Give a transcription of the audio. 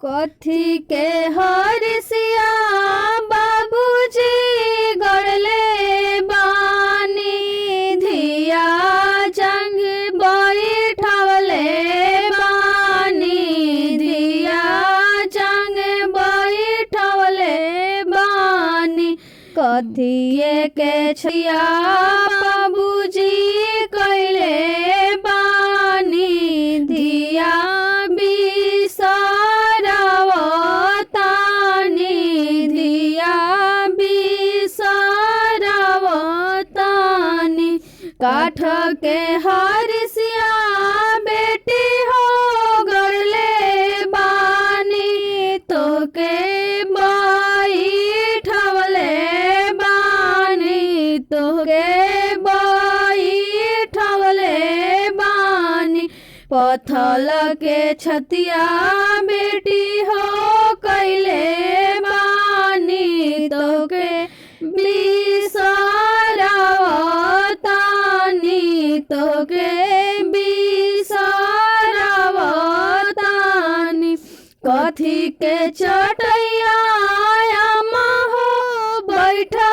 कथी के हरसिया बाबूजी गड़ले बानी धिया जंग बैठवले बानी धिया जंग बैठवले बानी कथिए के छिया बाबूजी कैले बानी धिया बिसरवतानी धिया बिसरवतानी काठ के हरसिया बेटी हो गड़ले बानी तो के बैठवले बानी तो के बैठवले बानी पथल के छतिया बेटी हो कैले बानी तो के बिसरवतानी तो के बिसरवतानी कथी के चटैया अम्मा हो बैठा